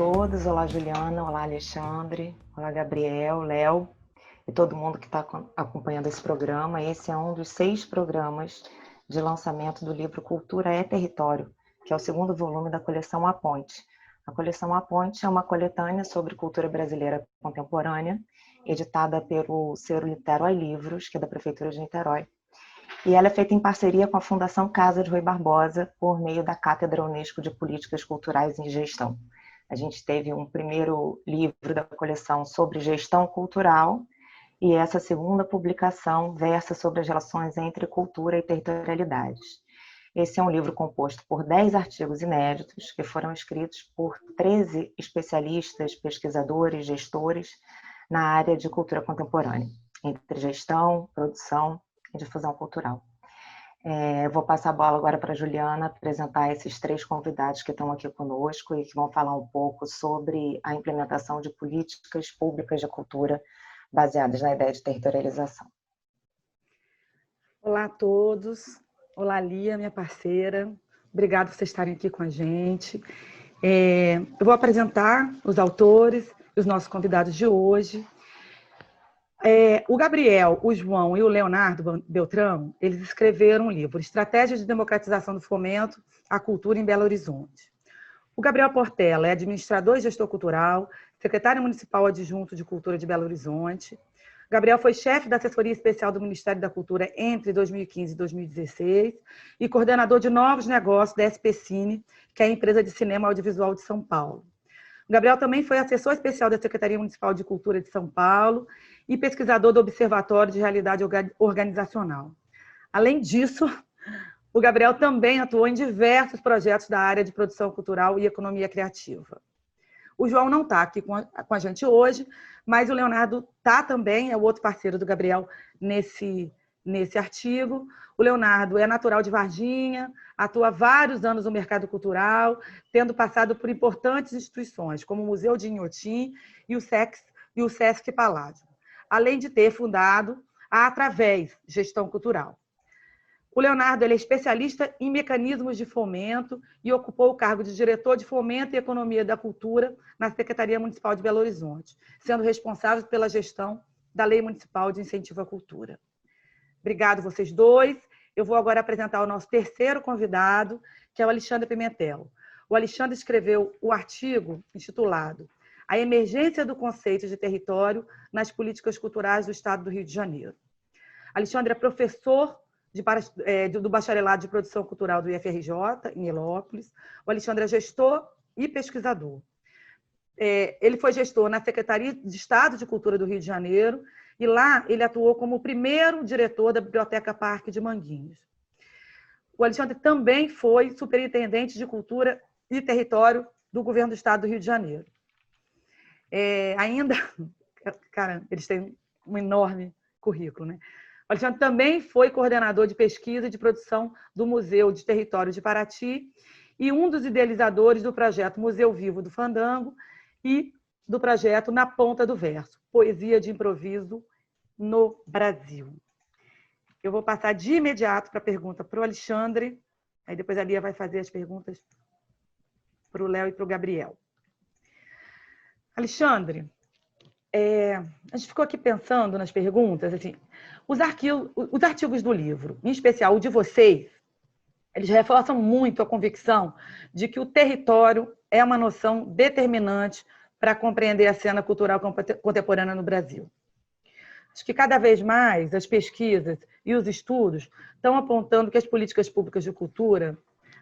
todos, olá Juliana, olá Alexandre, olá Gabriel, Léo e todo mundo que está acompanhando esse programa. Esse é um dos 6 programas de lançamento do livro Cultura é Território, que é o segundo volume da coleção A Ponte. A coleção A Ponte é uma coletânea sobre cultura brasileira contemporânea, editada pelo Selo Niterói Livros, que é da Prefeitura de Niterói. E ela é feita em parceria com a Fundação Casa de Rui Barbosa, por meio da Cátedra Unesco de Políticas Culturais em Gestão. A gente teve um primeiro livro da coleção sobre gestão cultural, e essa segunda publicação versa sobre as relações entre cultura e territorialidades. Esse é um livro composto por 10 artigos inéditos, que foram escritos por 13 especialistas, pesquisadores, gestores na área de cultura contemporânea, entre gestão, produção e difusão cultural. Vou passar a bola agora para a Juliana apresentar esses 3 convidados que estão aqui conosco e que vão falar um pouco sobre a implementação de políticas públicas de cultura baseadas na ideia de territorialização. Olá a todos. Olá, Lia, minha parceira. Obrigada por vocês estarem aqui com a gente. Eu vou apresentar os autores e os nossos convidados de hoje. O Gabriel, o João e o Leonardo Beltrão, eles escreveram um livro, Estratégias de Democratização do Fomento à Cultura em Belo Horizonte. O Gabriel Portela é administrador e gestor cultural, secretário municipal adjunto de Cultura de Belo Horizonte. Gabriel foi chefe da assessoria especial do Ministério da Cultura entre 2015 e 2016 e coordenador de novos negócios da SPCine, que é a empresa de cinema audiovisual de São Paulo. O Gabriel também foi assessor especial da Secretaria Municipal de Cultura de São Paulo e pesquisador do Observatório de Realidade Organizacional. Além disso, o Gabriel também atuou em diversos projetos da área de produção cultural e economia criativa. O João não está aqui com a gente hoje, mas o Leonardo está também, é o outro parceiro do Gabriel nesse artigo. O Leonardo é natural de Varginha, atua há vários anos no mercado cultural, tendo passado por importantes instituições, como o Museu de Inhotim e o Sesc Paládio, além de ter fundado a Através Gestão Cultural. O Leonardo ele é especialista em mecanismos de fomento e ocupou o cargo de diretor de Fomento e Economia da Cultura na Secretaria Municipal de Belo Horizonte, sendo responsável pela gestão da Lei Municipal de Incentivo à Cultura. Obrigado, vocês dois. Eu vou agora apresentar o nosso terceiro convidado, que é o Alexandre Pimentel. O Alexandre escreveu o artigo intitulado A Emergência do Conceito de Território nas Políticas Culturais do Estado do Rio de Janeiro. Alexandre é professor do Bacharelado de Produção Cultural do IFRJ, em Nilópolis. O Alexandre é gestor e pesquisador. Ele foi gestor na Secretaria de Estado de Cultura do Rio de Janeiro e lá ele atuou como o primeiro diretor da Biblioteca Parque de Manguinhos. O Alexandre também foi superintendente de Cultura e Território do Governo do Estado do Rio de Janeiro. Cara, eles têm um enorme currículo, né? O Alexandre também foi coordenador de pesquisa e de produção do Museu de Território de Paraty e um dos idealizadores do projeto Museu Vivo do Fandango e do projeto Na Ponta do Verso, Poesia de Improviso no Brasil. Eu vou passar de imediato para a pergunta para o Alexandre, aí depois a Lia vai fazer as perguntas para o Léo e para o Gabriel. Alexandre, a gente ficou aqui pensando nas perguntas, assim, os artigos do livro, em especial o de vocês, eles reforçam muito a convicção de que o território é uma noção determinante para compreender a cena cultural contemporânea no Brasil. Acho que cada vez mais as pesquisas e os estudos estão apontando que as políticas públicas de cultura,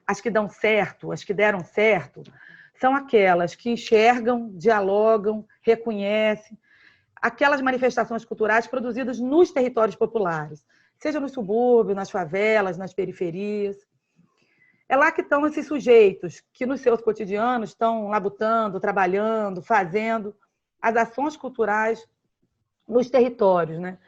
as que dão certo, as que deram certo, são aquelas que enxergam, dialogam, reconhecem aquelas manifestações culturais produzidas nos territórios populares, seja nos subúrbios, nas favelas, nas periferias. É lá que estão esses sujeitos que, nos seus cotidianos, estão labutando, trabalhando, fazendo as ações culturais nos territórios, né?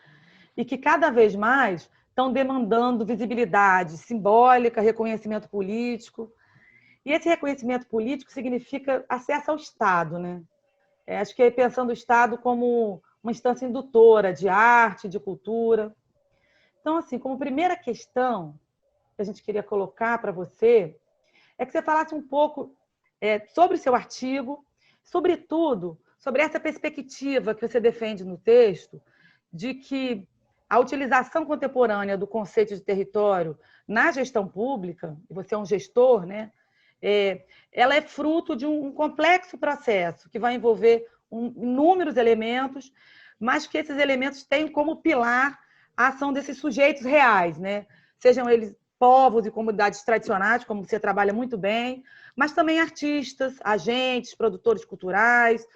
E que cada vez mais estão demandando visibilidade simbólica, reconhecimento político. E esse reconhecimento político significa acesso ao Estado, né? Acho que é pensando o Estado como uma instância indutora de arte, de cultura. Então, assim, como primeira questão que a gente queria colocar para você, é que você falasse um pouco sobre o seu artigo, sobretudo, sobre essa perspectiva que você defende no texto, de que a utilização contemporânea do conceito de território na gestão pública, e você é um gestor, né? Ela é fruto de um complexo processo que vai envolver inúmeros elementos, mas que esses elementos têm como pilar a ação desses sujeitos reais, né? Sejam eles povos e comunidades tradicionais, como você trabalha muito bem, mas também artistas, agentes, produtores culturais,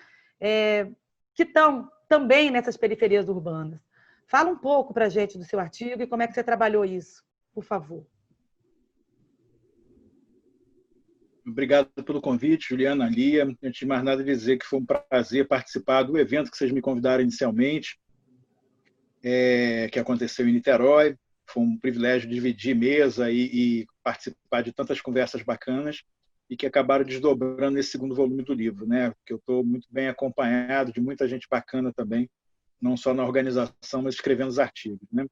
que estão também nessas periferias urbanas. Fala um pouco para a gente do seu artigo e como é que você trabalhou isso, por favor. Obrigado pelo convite, Juliana, Lia. Antes de mais nada, dizer que foi um prazer participar do evento que vocês me convidaram inicialmente, que aconteceu em Niterói. Foi um privilégio dividir mesa e participar de tantas conversas bacanas e que acabaram desdobrando nesse segundo volume do livro, né? Que eu estou muito bem acompanhado de muita gente bacana também, não só na organização, mas escrevendo os artigos, né?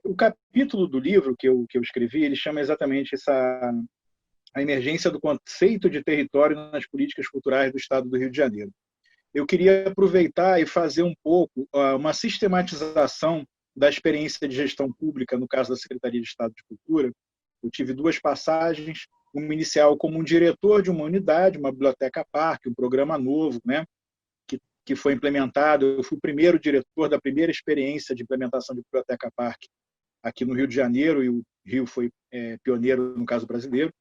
O capítulo do livro que eu escrevi, ele chama exatamente a emergência do conceito de território nas políticas culturais do Estado do Rio de Janeiro. Eu queria aproveitar e fazer um pouco uma sistematização da experiência de gestão pública, no caso da Secretaria de Estado de Cultura. Eu tive duas passagens, uma inicial como um diretor de uma unidade, uma biblioteca parque, um programa novo, né, que foi implementado. Eu fui o primeiro diretor da primeira experiência de implementação de biblioteca parque aqui no Rio de Janeiro, e o Rio foi pioneiro no caso brasileiro.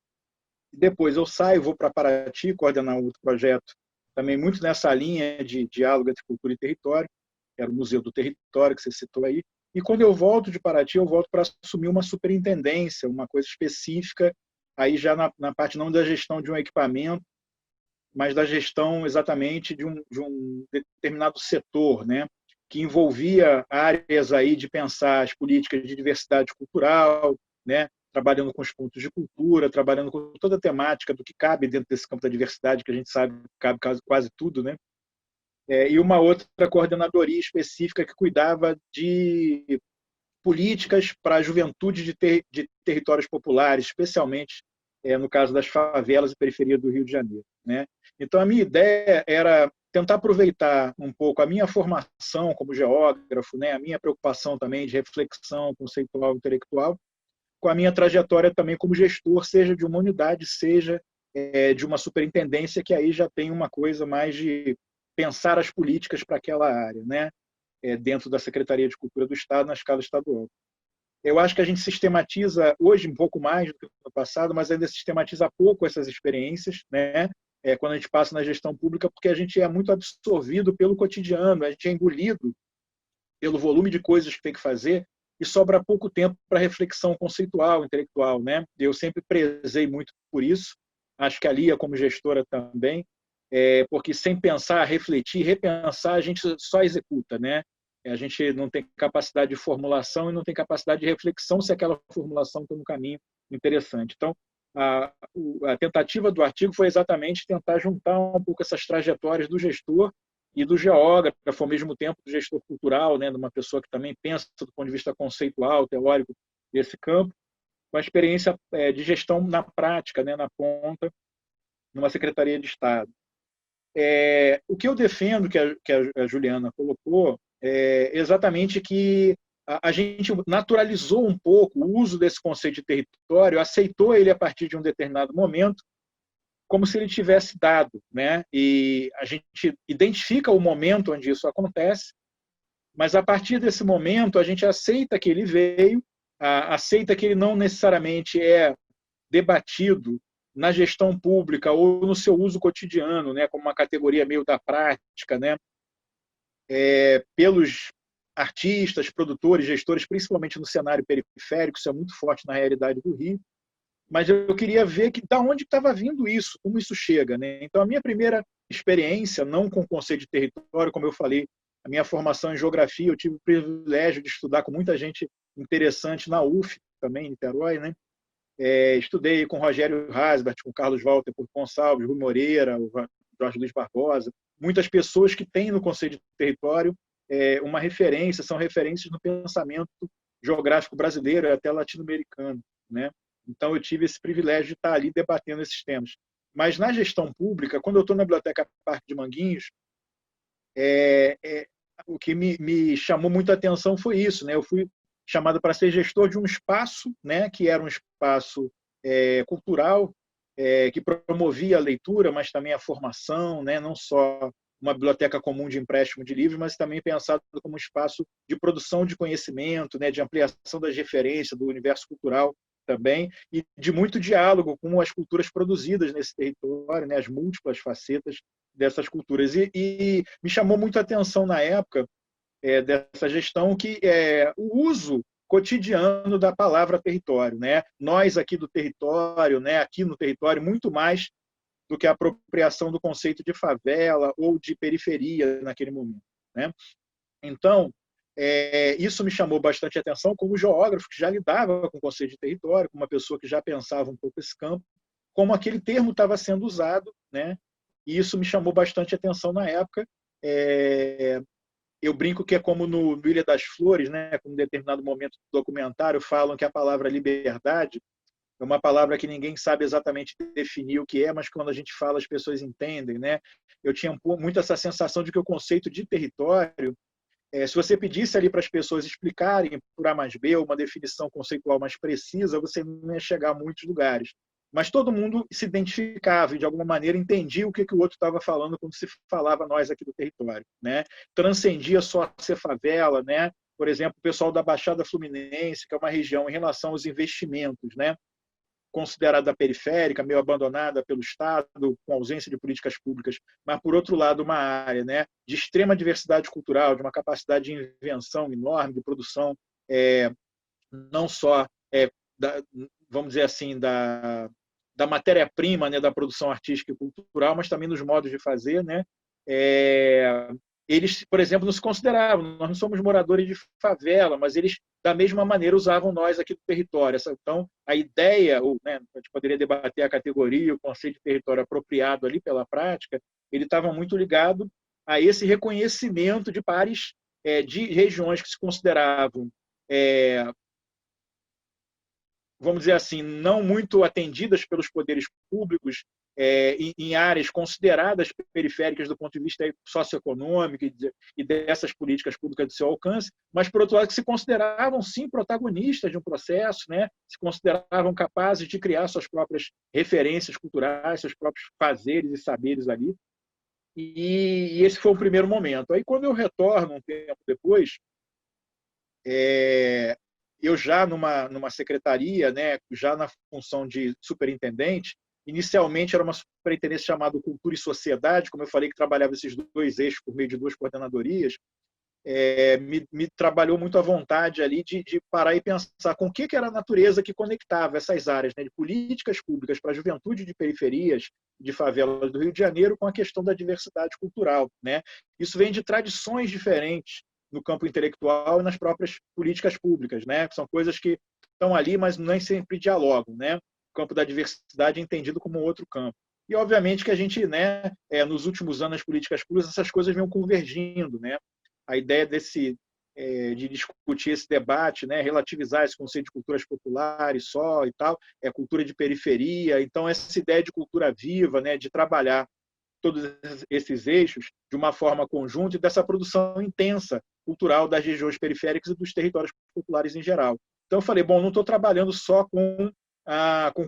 Depois eu saio, vou para Paraty, coordenar um outro projeto, também muito nessa linha de diálogo entre cultura e território, que era o Museu do Território, que você citou aí. E quando eu volto de Paraty, eu volto para assumir uma superintendência, uma coisa específica, aí já na parte não da gestão de um equipamento, mas da gestão exatamente de um determinado setor, né, que envolvia áreas aí de pensar as políticas de diversidade cultural, né, trabalhando com os pontos de cultura, trabalhando com toda a temática do que cabe dentro desse campo da diversidade, que a gente sabe que cabe quase tudo, né? E uma outra coordenadoria específica que cuidava de políticas para a juventude de territórios populares, especialmente no caso das favelas e periferia do Rio de Janeiro, né? Então, a minha ideia era tentar aproveitar um pouco a minha formação como geógrafo, né, a minha preocupação também de reflexão conceitual e intelectual, com a minha trajetória também como gestor, seja de uma unidade, seja de uma superintendência, que aí já tem uma coisa mais de pensar as políticas para aquela área, né? Dentro da Secretaria de Cultura do Estado, na escala estadual. Eu acho que a gente sistematiza hoje um pouco mais do que no passado, mas ainda sistematiza pouco essas experiências, né? Quando a gente passa na gestão pública, porque a gente é muito absorvido pelo cotidiano, a gente é engolido pelo volume de coisas que tem que fazer, e sobra pouco tempo para reflexão conceitual, intelectual, né? Eu sempre prezei muito por isso. Acho que a Lia, como gestora, também, porque sem pensar, refletir, repensar, a gente só executa, né? A gente não tem capacidade de formulação e não tem capacidade de reflexão se aquela formulação está no caminho interessante. Então, a tentativa do artigo foi exatamente tentar juntar um pouco essas trajetórias do gestor e do geógrafo, ao mesmo tempo do gestor cultural, né, de uma pessoa que também pensa do ponto de vista conceitual, teórico, desse campo, com a experiência de gestão na prática, né, na ponta, numa Secretaria de Estado. O que eu defendo, que a Juliana colocou, é exatamente que a gente naturalizou um pouco o uso desse conceito de território, aceitou ele a partir de um determinado momento, como se ele tivesse dado, né? E a gente identifica o momento onde isso acontece, mas a partir desse momento a gente aceita que ele veio, aceita que ele não necessariamente é debatido na gestão pública ou no seu uso cotidiano, né? Como uma categoria meio da prática, né? Pelos artistas, produtores, gestores, principalmente no cenário periférico, isso é muito forte na realidade do Rio. Mas eu queria ver da onde estava vindo isso, como isso chega, né? Então, a minha primeira experiência, não com o conceito de território, como eu falei, a minha formação em geografia, eu tive o privilégio de estudar com muita gente interessante na UF, também, em Niterói, né? Estudei com Rogério Rasbert, com Carlos Walter por Gonçalves, Rui Moreira, o Jorge Luiz Barbosa, muitas pessoas que têm no conceito de território uma referência, são referências no pensamento geográfico brasileiro e até latino-americano, né? Então, eu tive esse privilégio de estar ali debatendo esses temas. Mas na gestão pública, quando eu estou na Biblioteca Parque de Manguinhos, o que me chamou muito a atenção foi isso, né? Eu fui chamado para ser gestor de um espaço, né, que era um espaço cultural, que promovia a leitura, mas também a formação, né, não só uma biblioteca comum de empréstimo de livros, mas também pensado como um espaço de produção de conhecimento, né, de ampliação das referências do universo cultural também, e de muito diálogo com as culturas produzidas nesse território, né, as múltiplas facetas dessas culturas. E me chamou muito a atenção na época dessa gestão que o uso cotidiano da palavra território, né? Nós aqui do território, né? Aqui no território, muito mais do que a apropriação do conceito de favela ou de periferia naquele momento, né? Então, isso me chamou bastante atenção como geógrafo que já lidava com o conceito de território, como uma pessoa que já pensava um pouco esse campo, como aquele termo estava sendo usado, né? E isso me chamou bastante atenção na época. Eu brinco que é como no Ilha das Flores, né? Com um determinado momento do documentário falam que a palavra liberdade é uma palavra que ninguém sabe exatamente definir o que é, mas quando a gente fala as pessoas entendem, né? Eu tinha muito essa sensação de que o conceito de território, se você pedisse ali para as pessoas explicarem por A mais B uma definição conceitual mais precisa, você não ia chegar a muitos lugares. Mas todo mundo se identificava e, de alguma maneira, entendia o que o outro estava falando quando se falava nós aqui do território, né? Transcendia só ser favela, né? Por exemplo, o pessoal da Baixada Fluminense, que é uma região em relação aos investimentos, né? Considerada periférica, meio abandonada pelo Estado, com ausência de políticas públicas, mas, por outro lado, uma área, né, de extrema diversidade cultural, de uma capacidade de invenção enorme, de produção, não só, vamos dizer assim, da matéria-prima, né, da produção artística e cultural, mas também nos modos de fazer, né? Eles, por exemplo, não se consideravam, nós não somos moradores de favela, mas eles, da mesma maneira, usavam nós aqui do território. Então, a ideia, né, a gente poderia debater a categoria, o conceito de território apropriado ali pela prática, ele estava muito ligado a esse reconhecimento de pares de regiões que se consideravam vamos dizer assim, não muito atendidas pelos poderes públicos, em áreas consideradas periféricas do ponto de vista socioeconômico e dessas políticas públicas de seu alcance, mas, por outro lado, que se consideravam, sim, protagonistas de um processo, né? Se consideravam capazes de criar suas próprias referências culturais, seus próprios fazeres e saberes ali. E esse foi o primeiro momento. Aí, quando eu retorno um tempo depois, eu já numa secretaria, né, já na função de superintendente, inicialmente era uma superintendência chamada Cultura e Sociedade, como eu falei, que trabalhava esses dois eixos por meio de duas coordenadorias, me trabalhou muito à vontade ali de parar e pensar com o que era a natureza que conectava essas áreas, né, de políticas públicas para a juventude de periferias, de favelas do Rio de Janeiro, com a questão da diversidade cultural, né? Isso vem de tradições diferentes no campo intelectual e nas próprias políticas públicas, né? São coisas que estão ali, mas nem sempre dialogam, né? O campo da diversidade é entendido como outro campo. E, obviamente, que a gente, né, nos últimos anos, nas políticas públicas, essas coisas vêm convergindo, né? A ideia de discutir esse debate, né, relativizar esse conceito de culturas populares só e tal, cultura de periferia. Então, essa ideia de cultura viva, né, de trabalhar todos esses eixos de uma forma conjunta e dessa produção intensa cultural das regiões periféricas e dos territórios populares em geral. Então, eu falei, bom, não estou trabalhando só com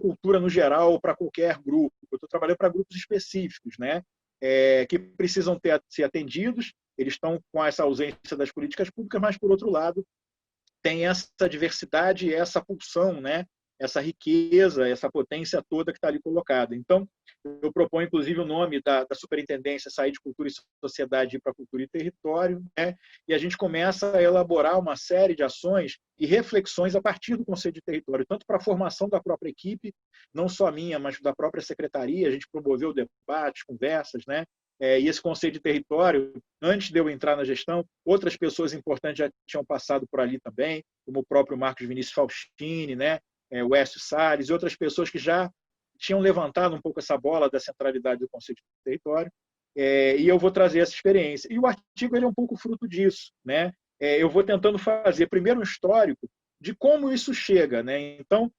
cultura no geral ou para qualquer grupo, eu estou trabalhando para grupos específicos, né, que precisam ser atendidos, eles estão com essa ausência das políticas públicas, mas, por outro lado, tem essa diversidade e essa pulsão, né, essa riqueza, essa potência toda que está ali colocada. Então, eu proponho, inclusive, o nome da superintendência sair de Cultura e Sociedade para Cultura e Território, né? E a gente começa a elaborar uma série de ações e reflexões a partir do conceito de território, tanto para a formação da própria equipe, não só a minha, mas da própria secretaria. A gente promoveu debates, conversas, né? E esse conceito de território, antes de eu entrar na gestão, outras pessoas importantes já tinham passado por ali também, como o próprio Marcos Vinícius Faustini, né? O Écio Salles e outras pessoas que já tinham levantado um pouco essa bola da centralidade do conceito de território, e eu vou trazer essa experiência. E o artigo ele é um pouco fruto disso, né? Eu vou tentando fazer primeiro um histórico de como isso chega, né? Então,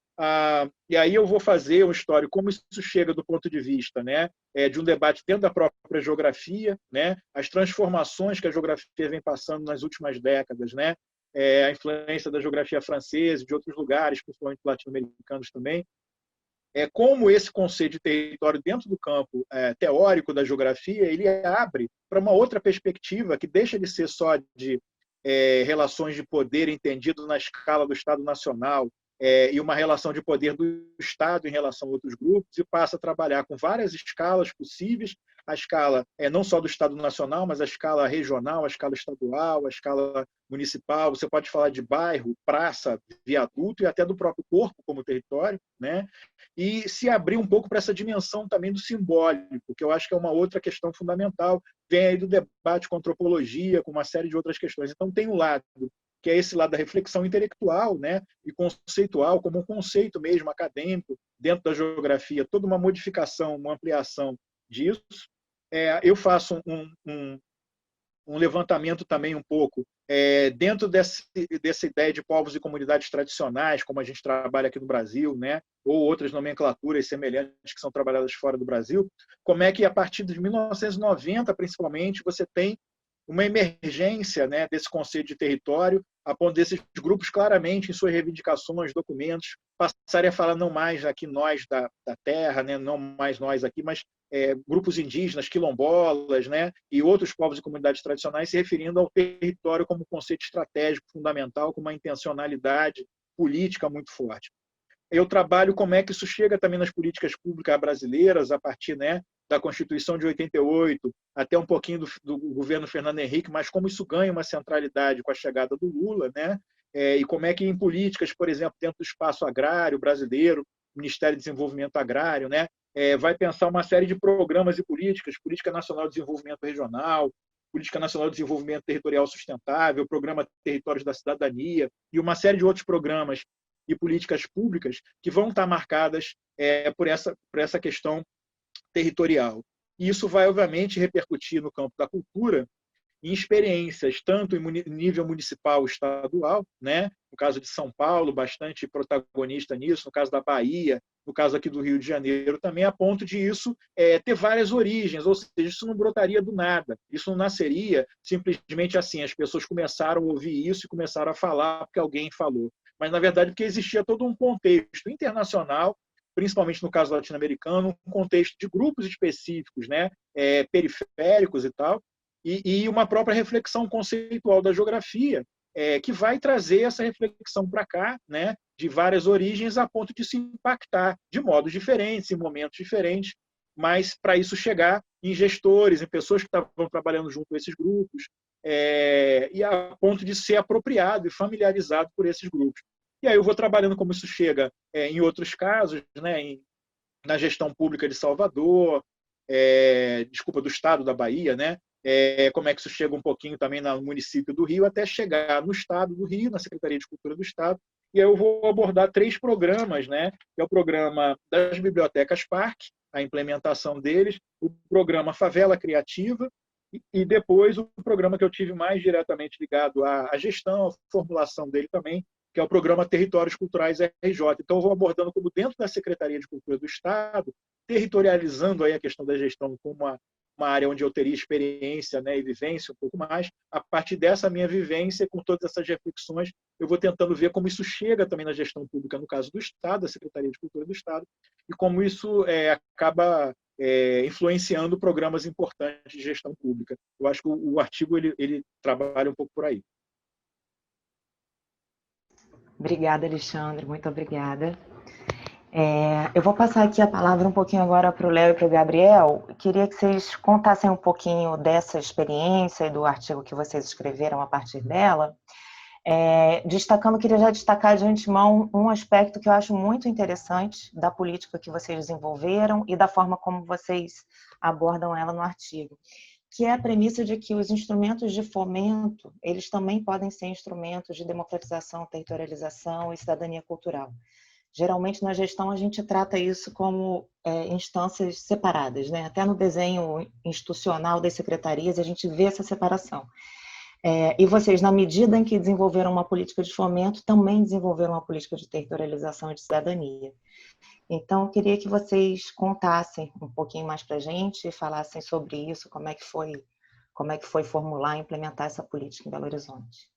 E aí eu vou fazer um histórico, como isso chega do ponto de vista, né, de um debate dentro da própria geografia, né, as transformações que a geografia vem passando nas últimas décadas, né, a influência da geografia francesa, de outros lugares, principalmente latino-americanos também, como esse conceito de território dentro do campo teórico da geografia, ele abre para uma outra perspectiva que deixa de ser só de relações de poder entendido na escala do Estado Nacional e uma relação de poder do Estado em relação a outros grupos e passa a trabalhar com várias escalas possíveis, a escala não só do Estado Nacional, mas a escala regional, a escala estadual, a escala municipal. Você pode falar de bairro, praça, viaduto e até do próprio corpo como território, né? E se abrir um pouco para essa dimensão também do simbólico, que eu acho que é uma outra questão fundamental, vem aí do debate com antropologia, com uma série de outras questões. Então, tem um lado, que é esse lado da reflexão intelectual, né, e conceitual, como um conceito mesmo acadêmico, dentro da geografia, toda uma modificação, uma ampliação disso. Eu faço um levantamento também um pouco dentro dessa ideia de povos e comunidades tradicionais, como a gente trabalha aqui no Brasil, né, ou outras nomenclaturas semelhantes que são trabalhadas fora do Brasil, como é que a partir de 1990, principalmente, você tem uma emergência, né, desse conceito de território, a ponto desses grupos claramente, em suas reivindicações, documentos, passarem a falar não mais aqui nós da terra, né, não mais nós aqui, mas grupos indígenas, quilombolas, né, e outros povos e comunidades tradicionais se referindo ao território como conceito estratégico fundamental, com uma intencionalidade política muito forte. Eu trabalho como é que isso chega também nas políticas públicas brasileiras, a partir, né, da Constituição de 88, até um pouquinho do governo Fernando Henrique, mas como isso ganha uma centralidade com a chegada do Lula, né? E como é que em políticas, por exemplo, dentro do espaço agrário brasileiro, Ministério de Desenvolvimento Agrário, né, vai pensar uma série de programas e políticas, Política Nacional de Desenvolvimento Regional, Política Nacional de Desenvolvimento Territorial Sustentável, Programa Territórios da Cidadania e uma série de outros programas e políticas públicas que vão estar marcadas por essa questão territorial. E isso vai, obviamente, repercutir no campo da cultura em experiências, tanto em nível municipal, estadual, né? No caso de São Paulo, bastante protagonista nisso, no caso da Bahia, no caso aqui do Rio de Janeiro também, a ponto de isso ter várias origens, ou seja, isso não brotaria do nada, isso não nasceria simplesmente assim, as pessoas começaram a ouvir isso e começaram a falar porque alguém falou, mas, na verdade, porque existia todo um contexto internacional, principalmente no caso latino-americano, um contexto de grupos específicos, né, periféricos e tal, e uma própria reflexão conceitual da geografia, que vai trazer essa reflexão para cá, né, de várias origens, a ponto de se impactar de modos diferentes, em momentos diferentes, mas para isso chegar em gestores, em pessoas que estavam trabalhando junto a esses grupos, e a ponto de ser apropriado e familiarizado por esses grupos. E aí eu vou trabalhando como isso chega em outros casos, né, na gestão pública de Salvador, do estado da Bahia, né, como é que isso chega um pouquinho também no município do Rio, até chegar no estado do Rio, na Secretaria de Cultura do Estado. E aí eu vou abordar 3 programas, né, que é o programa das bibliotecas Parque, a implementação deles, o programa Favela Criativa, e depois o programa que eu tive mais diretamente ligado à gestão, à formulação dele também, que é o programa Territórios Culturais RJ. Então, eu vou abordando como dentro da Secretaria de Cultura do Estado, territorializando aí a questão da gestão como uma área onde eu teria experiência, né, e vivência um pouco mais. A partir dessa minha vivência, com todas essas reflexões, eu vou tentando ver como isso chega também na gestão pública, no caso do Estado, da Secretaria de Cultura do Estado, e como isso acaba influenciando programas importantes de gestão pública. Eu acho que o artigo ele trabalha um pouco por aí. Obrigada, Alexandre, muito obrigada. Eu vou passar aqui a palavra um pouquinho agora para o Léo e para o Gabriel. Queria que vocês contassem um pouquinho dessa experiência e do artigo que vocês escreveram a partir dela. Queria já destacar de antemão um aspecto que eu acho muito interessante da política que vocês desenvolveram e da forma como vocês abordam ela no artigo, que é a premissa de que os instrumentos de fomento, eles também podem ser instrumentos de democratização, territorialização e cidadania cultural. Geralmente, na gestão, a gente trata isso como instâncias separadas, né? Até no desenho institucional das secretarias, a gente vê essa separação. E vocês, na medida em que desenvolveram uma política de fomento, também desenvolveram uma política de territorialização e de cidadania. Então, eu queria que vocês contassem um pouquinho mais para a gente, falassem sobre isso, como é que foi formular e implementar essa política em Belo Horizonte.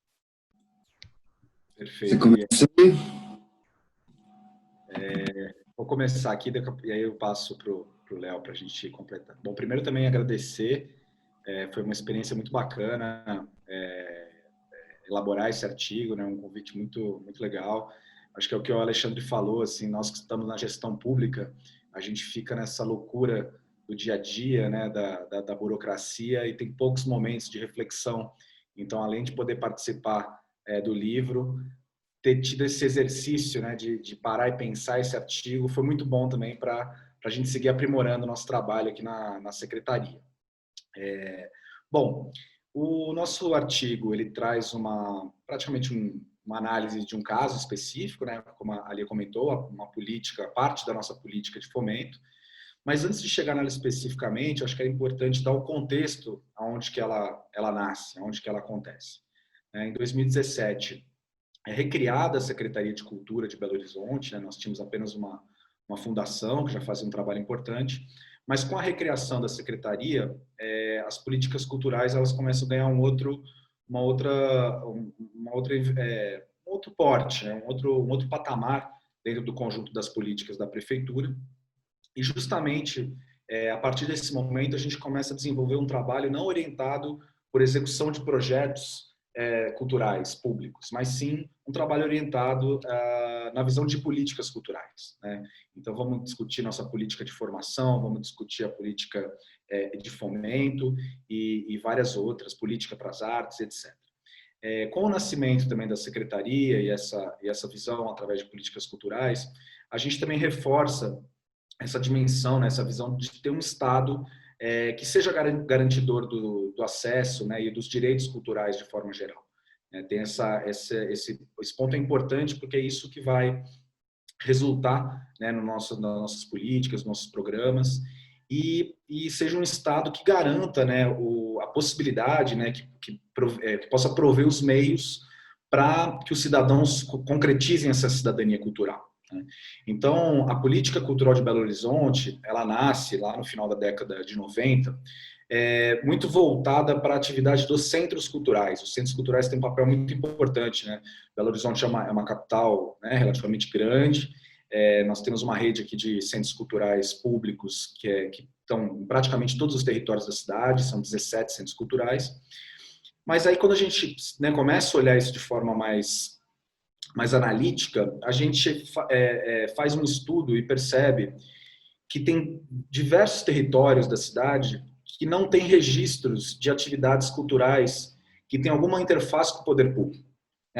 Perfeito. Vou começar aqui, e aí eu passo para o Léo para a gente completar. Bom, primeiro também agradecer, foi uma experiência muito bacana elaborar esse artigo, né, um convite muito, muito legal. Acho que é o que o Alexandre falou, assim, nós que estamos na gestão pública, a gente fica nessa loucura do dia a dia, né, da burocracia, e tem poucos momentos de reflexão. Então, além de poder participar do livro, ter tido esse exercício, né, de parar e pensar esse artigo foi muito bom também para a gente seguir aprimorando o nosso trabalho aqui na secretaria. Bom, o nosso artigo ele traz praticamente uma análise de um caso específico, né, como a Lia comentou, uma política, parte da nossa política de fomento. Mas antes de chegar nela especificamente, acho que é importante dar o contexto aonde que ela nasce, aonde que ela acontece. Em 2017, é recriada a Secretaria de Cultura de Belo Horizonte, né? Nós tínhamos apenas uma fundação que já fazia um trabalho importante, mas com a recriação da Secretaria, as políticas culturais elas começam a ganhar um outro porte, né? um outro patamar dentro do conjunto das políticas da Prefeitura. E justamente a partir desse momento a gente começa a desenvolver um trabalho não orientado por execução de projetos culturais públicos, mas sim um trabalho orientado na visão de políticas culturais, né? Então vamos discutir nossa política de formação, vamos discutir a política de fomento e várias outras, política para as artes, etc. Com o nascimento também da secretaria e essa visão através de políticas culturais, a gente também reforça essa dimensão, né, essa visão de ter um Estado que seja garantidor do acesso, né, e dos direitos culturais de forma geral. Tem esse ponto é importante porque é isso que vai resultar, né, nas nossas políticas, nos nossos programas, e seja um Estado que garanta, né, a possibilidade, né, que possa prover os meios para que os cidadãos concretizem essa cidadania cultural. Então, a política cultural de Belo Horizonte, ela nasce lá no final da década de 90, muito voltada para a atividade dos centros culturais. Os centros culturais têm um papel muito importante, né? Belo Horizonte é uma capital, né, relativamente grande. Nós temos uma rede aqui de centros culturais públicos que estão em praticamente todos os territórios da cidade, são 17 centros culturais. Mas aí, quando a gente, né, começa a olhar isso de forma mais analítica, a gente faz um estudo e percebe que tem diversos territórios da cidade que não têm registros de atividades culturais que têm alguma interface com o poder público,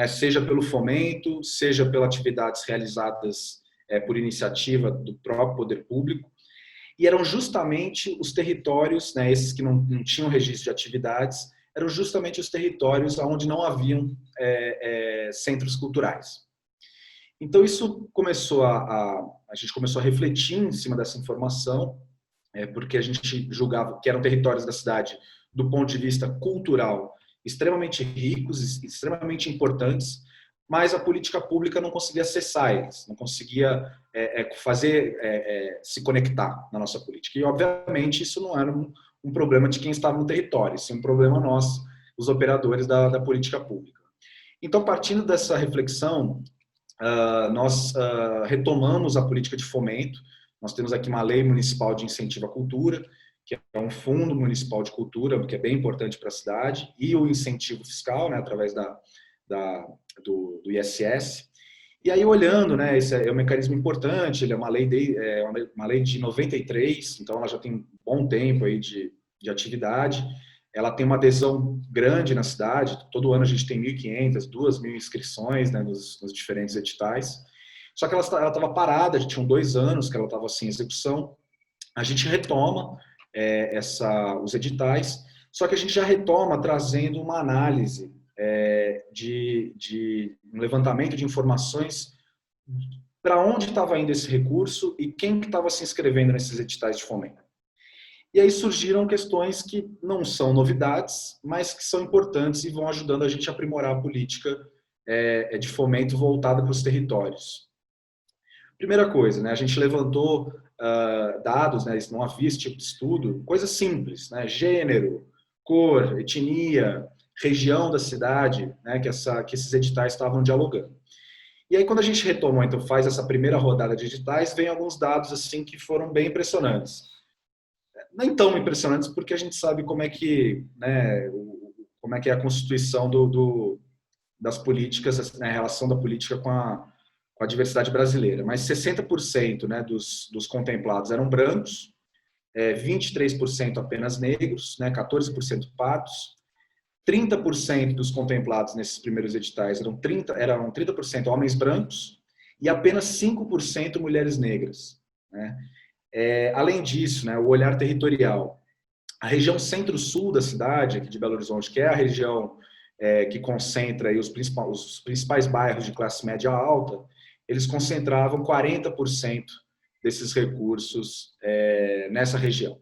seja pelo fomento, seja pelas atividades realizadas por iniciativa do próprio poder público. E eram justamente os territórios, né, esses que não tinham registro de atividades, eram justamente os territórios onde não haviam centros culturais. Então, isso começou a gente começou a refletir em cima dessa informação, porque a gente julgava que eram territórios da cidade, do ponto de vista cultural, extremamente ricos, extremamente importantes, mas a política pública não conseguia acessar eles, não conseguia se conectar na nossa política. E, obviamente, isso não era um problema de quem estava no território, isso é um problema nosso, os operadores da política pública. Então, partindo dessa reflexão, nós retomamos a política de fomento. Nós temos aqui uma lei municipal de incentivo à cultura, que é um fundo municipal de cultura, que é bem importante para a cidade, e o incentivo fiscal, né, através do ISS. E aí, olhando, né, esse é um mecanismo importante, ele é uma lei de 93, então ela já tem um bom tempo aí de atividade. Ela tem uma adesão grande na cidade, todo ano a gente tem 1.500, 2.000 inscrições, né, nos diferentes editais. Só que ela estava parada, já tinham 2 anos que ela estava sem execução. A gente retoma os editais, só que a gente já retoma trazendo uma análise de um levantamento de informações para onde estava indo esse recurso e quem que estava se inscrevendo nesses editais de fomento. E aí surgiram questões que não são novidades, mas que são importantes e vão ajudando a gente a aprimorar a política de fomento voltada para os territórios. Primeira coisa, né, a gente levantou dados, né, não havia esse tipo de estudo, coisas simples, né, gênero, cor, etnia, região da cidade, né, que esses editais estavam dialogando. E aí, quando a gente retomou, então, faz essa primeira rodada de editais, vem alguns dados assim que foram bem impressionantes. Nem tão impressionantes, porque a gente sabe como é que, né, como é a constituição das políticas, né, a relação da política com a diversidade brasileira. Mas 60%, né, dos contemplados eram brancos, 23% apenas negros, né, 14% pardos, 30% dos contemplados nesses primeiros editais eram 30% homens brancos e apenas 5% mulheres negras, né? Além disso, né, o olhar territorial. A região centro-sul da cidade, aqui de Belo Horizonte, que é a região que concentra aí os principais bairros de classe média alta, eles concentravam 40% desses recursos nessa região.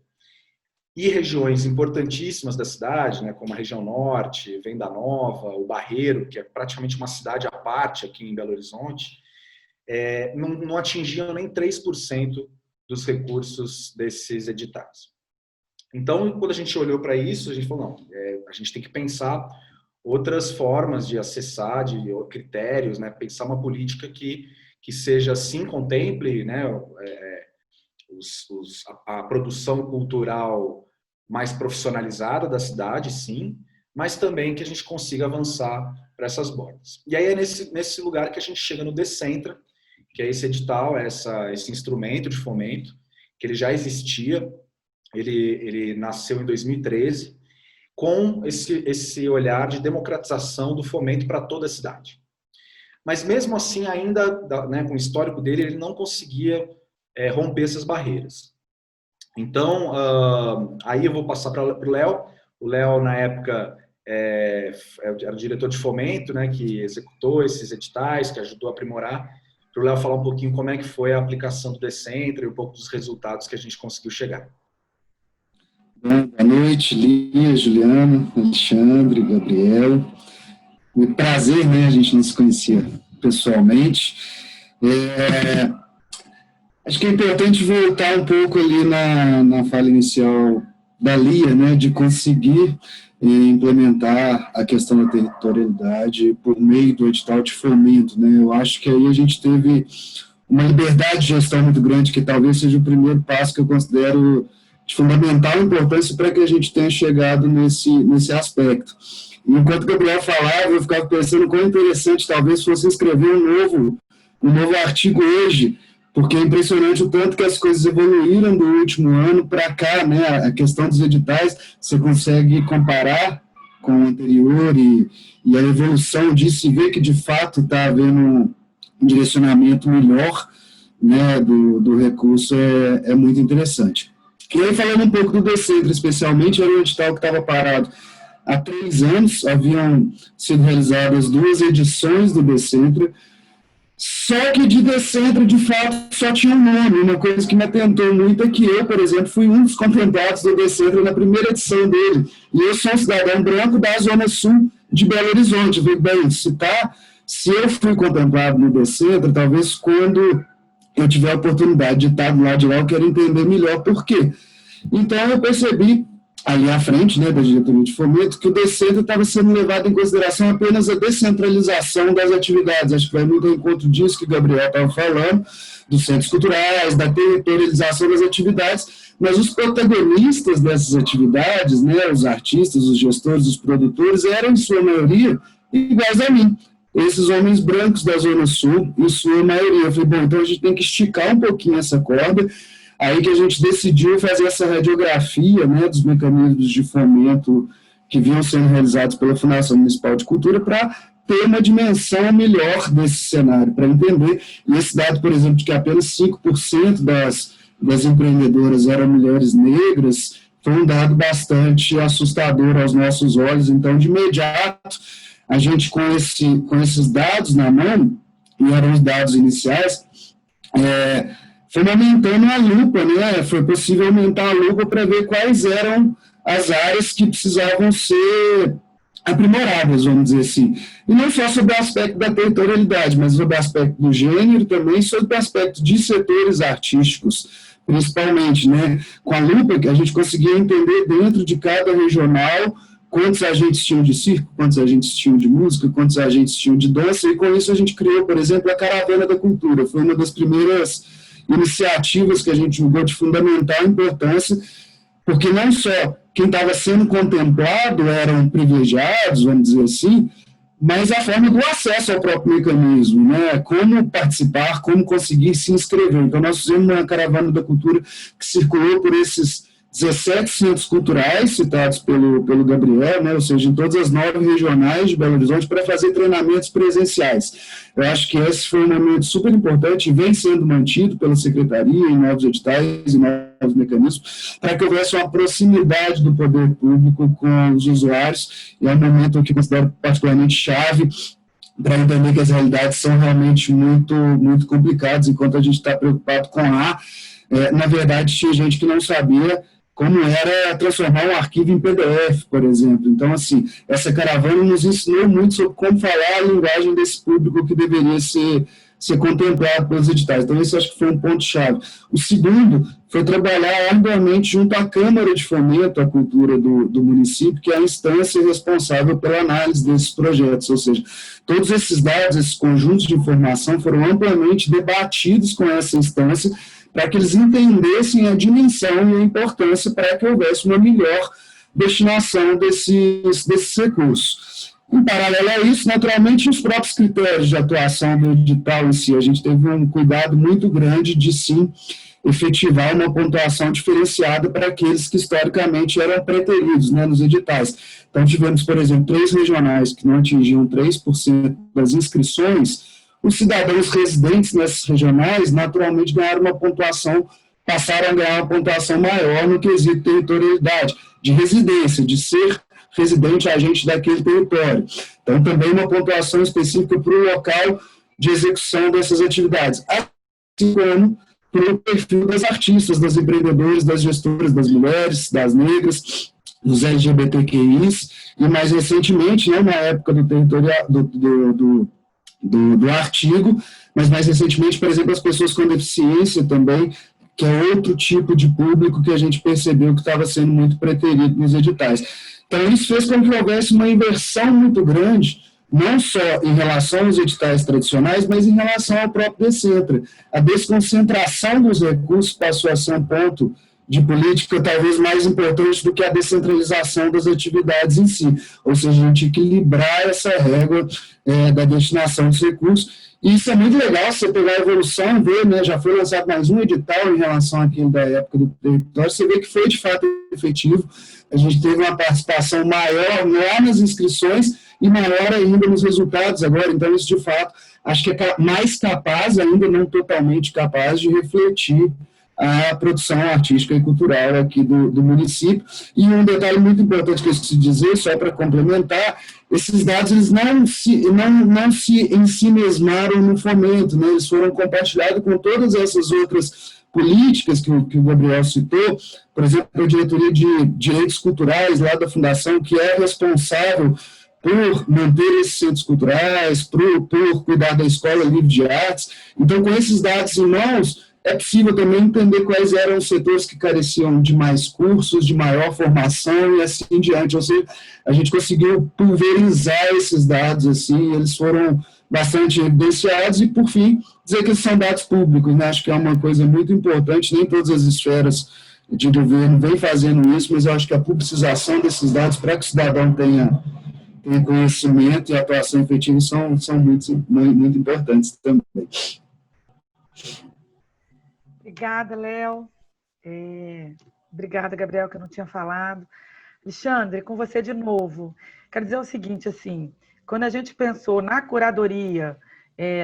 E regiões importantíssimas da cidade, né, como a região norte, Venda Nova, o Barreiro, que é praticamente uma cidade à parte aqui em Belo Horizonte, não atingiam nem 3% dos recursos desses editais. Então, quando a gente olhou para isso, a gente falou, não, a gente tem que pensar outras formas de acessar, de critérios, né, pensar uma política que seja, assim, contemple, né, a produção cultural mais profissionalizada da cidade, sim, mas também que a gente consiga avançar para essas bordas. E aí é nesse lugar que a gente chega no Decentra, que é esse edital, esse instrumento de fomento, que ele já existia, ele nasceu em 2013, com esse olhar de democratização do fomento para toda a cidade. Mas mesmo assim, ainda, né, com o histórico dele, ele não conseguia romper essas barreiras. Então, aí eu vou passar para o Léo. O Léo, na época, era o diretor de fomento, né, que executou esses editais, que ajudou a aprimorar. Para o Léo falar um pouquinho como é que foi a aplicação do Decentra e um pouco dos resultados que a gente conseguiu chegar. Boa noite, Lia, Juliana, Alexandre, Gabriel. Um prazer, né? A gente não se conhecia pessoalmente. Acho que é importante voltar um pouco ali na fala inicial da Lia, né? De conseguir implementar a questão da territorialidade por meio do edital de fomento, né? Eu acho que aí a gente teve uma liberdade de gestão muito grande, que talvez seja o primeiro passo que eu considero de fundamental importância para que a gente tenha chegado nesse aspecto. E enquanto o Gabriel falava, eu ficava pensando quão interessante talvez fosse escrever um novo artigo hoje, porque é impressionante o tanto que as coisas evoluíram do último ano para cá, né? A questão dos editais, você consegue comparar com o anterior e a evolução disso e ver que, de fato, está havendo um direcionamento melhor, né, do recurso, é muito interessante. E aí, falando um pouco do Decentra, especialmente, era um edital que estava parado há 3 anos, haviam sido realizadas 2 edições do Decentra, só que de Decentra, de fato, só tinha um nome. Uma coisa que me atentou muito é que eu, por exemplo, fui um dos contemplados do Decentra na primeira edição dele, e eu sou um cidadão branco da Zona Sul de Belo Horizonte. Eu falei, bem, se eu fui contemplado no Decentra, talvez quando eu tiver a oportunidade de estar do lado de lá, eu quero entender melhor por quê. Então, eu percebi, ali à frente, né, da diretoria de fomento, que o Decentra estava sendo levado em consideração apenas a descentralização das atividades. Acho que vai muito ao encontro disso que o Gabriel estava falando, dos centros culturais, da territorialização das atividades, mas os protagonistas dessas atividades, né, os artistas, os gestores, os produtores, eram, em sua maioria, iguais a mim. Esses homens brancos da Zona Sul, em sua maioria. Eu falei, bom, então a gente tem que esticar um pouquinho essa corda, aí que a gente decidiu fazer essa radiografia, né, dos mecanismos de fomento que vinham sendo realizados pela Fundação Municipal de Cultura para ter uma dimensão melhor desse cenário, para entender. E esse dado, por exemplo, de que apenas 5% das empreendedoras eram mulheres negras, foi um dado bastante assustador aos nossos olhos. Então, de imediato, a gente, com esses dados na mão, e eram os dados iniciais, foi aumentando a lupa, né? Foi possível aumentar a lupa para ver quais eram as áreas que precisavam ser aprimoradas, vamos dizer assim. E não só sobre o aspecto da territorialidade, mas sobre o aspecto do gênero também, sobre o aspecto de setores artísticos, principalmente, né? Com a lupa que a gente conseguia entender dentro de cada regional quantos agentes tinham de circo, quantos agentes tinham de música, quantos agentes tinham de dança, e com isso a gente criou, por exemplo, a Caravana da Cultura. Foi uma das primeiras iniciativas que a gente julgou de fundamental importância, porque não só quem estava sendo contemplado eram privilegiados, vamos dizer assim, mas a forma do acesso ao próprio mecanismo, né? Como participar, como conseguir se inscrever. Então, nós fizemos uma caravana da cultura que circulou por esses 17 centros culturais citados pelo Gabriel, né? Ou seja, em todas as 9 regionais de Belo Horizonte, para fazer treinamentos presenciais. Eu acho que esse foi um momento super importante e vem sendo mantido pela Secretaria em novos editais e novos mecanismos, para que houvesse uma proximidade do poder público com os usuários, e é um momento que eu considero particularmente chave para entender que as realidades são realmente muito, muito complicadas, enquanto a gente está preocupado com na verdade, tinha gente que não sabia como era transformar um arquivo em PDF, por exemplo. Então, assim, essa caravana nos ensinou muito sobre como falar a linguagem desse público que deveria ser contemplado pelos editais. Então, esse acho que foi um ponto-chave. O segundo foi trabalhar arduamente junto à Câmara de Fomento à Cultura do município, que é a instância responsável pela análise desses projetos, ou seja, todos esses dados, esses conjuntos de informação foram amplamente debatidos com essa instância, para que eles entendessem a dimensão e a importância para que houvesse uma melhor destinação desses recursos. Em paralelo a isso, naturalmente, os próprios critérios de atuação do edital em si, a gente teve um cuidado muito grande de, sim, efetivar uma pontuação diferenciada para aqueles que, historicamente, eram preteridos, né, nos editais. Então, tivemos, por exemplo, 3 regionais que não atingiam 3% das inscrições. Os cidadãos residentes nessas regionais, naturalmente, ganharam uma pontuação, passaram a ganhar uma pontuação maior no quesito territorialidade, de residência, de ser residente agente daquele território. Então, também uma pontuação específica para o local de execução dessas atividades, assim como para o perfil das artistas, das empreendedoras, das gestoras, das mulheres, das negras, dos LGBTQIs, e mais recentemente, né, na época do territorial, do artigo, mas mais recentemente, por exemplo, as pessoas com deficiência também, que é outro tipo de público que a gente percebeu que estava sendo muito preterido nos editais. Então, isso fez com que houvesse uma inversão muito grande, não só em relação aos editais tradicionais, mas em relação ao próprio Decentra. A desconcentração dos recursos passou a ser um ponto de política talvez mais importante do que a descentralização das atividades em si, ou seja, a gente equilibrar essa régua da destinação dos recursos, e isso é muito legal, você pegar a evolução e ver, né, já foi lançado mais um edital em relação àquilo da época do território, você vê que foi de fato efetivo, a gente teve uma participação maior lá nas inscrições e maior ainda nos resultados agora, então isso de fato, acho que é mais capaz, ainda não totalmente capaz, de refletir a produção artística e cultural aqui do município. E um detalhe muito importante que eu esqueci de dizer, só para complementar, esses dados eles não se em si mesmaram no fomento, né? Eles foram compartilhados com todas essas outras políticas que o Gabriel citou, por exemplo, a diretoria de direitos culturais lá da Fundação, que é responsável por manter esses centros culturais, por cuidar da Escola Livre de Artes. Então, com esses dados em mãos, é possível também entender quais eram os setores que careciam de mais cursos, de maior formação e assim em diante. Ou seja, a gente conseguiu pulverizar esses dados, assim, eles foram bastante evidenciados e, por fim, dizer que eles são dados públicos, né? Acho que é uma coisa muito importante, nem todas as esferas de governo vêm fazendo isso, mas eu acho que a publicização desses dados para que o cidadão tenha conhecimento e atuação efetiva são muito, muito importantes também. Obrigada, Léo. Obrigada, Gabriel, que eu não tinha falado. Alexandre, com você de novo. Quero dizer o seguinte, assim, quando a gente pensou na curadoria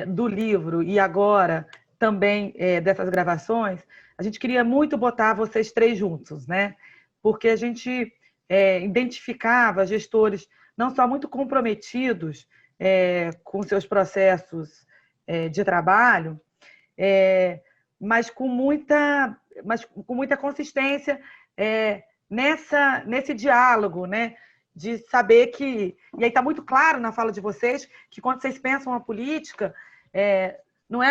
do livro e agora também dessas gravações, a gente queria muito botar vocês 3 juntos, né? Porque a gente identificava gestores não só muito comprometidos com seus processos de trabalho, mas com muita consistência nesse diálogo, né? De saber que... E aí está muito claro na fala de vocês que quando vocês pensam a política, não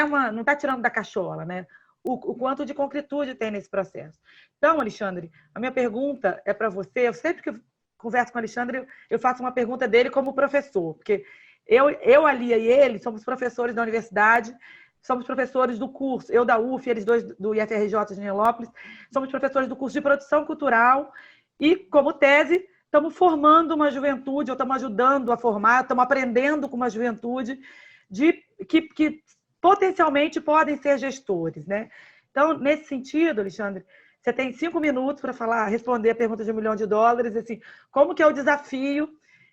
está tirando da cachola, né? O quanto de concretude tem nesse processo. Então, Alexandre, a minha pergunta é para você. Eu sempre que converso com o Alexandre, eu faço uma pergunta dele como professor, porque eu, a Lia e ele somos professores da universidade, somos professores do curso, eu da UF, eles dois do IFRJ de Nilópolis, somos professores do curso de produção cultural e, como tese, estamos formando uma juventude, ou estamos ajudando a formar, estamos aprendendo com uma juventude que potencialmente podem ser gestores, né? Então, nesse sentido, Alexandre, você tem 5 minutos para responder a pergunta de $1 milhão, assim, como que é o desafio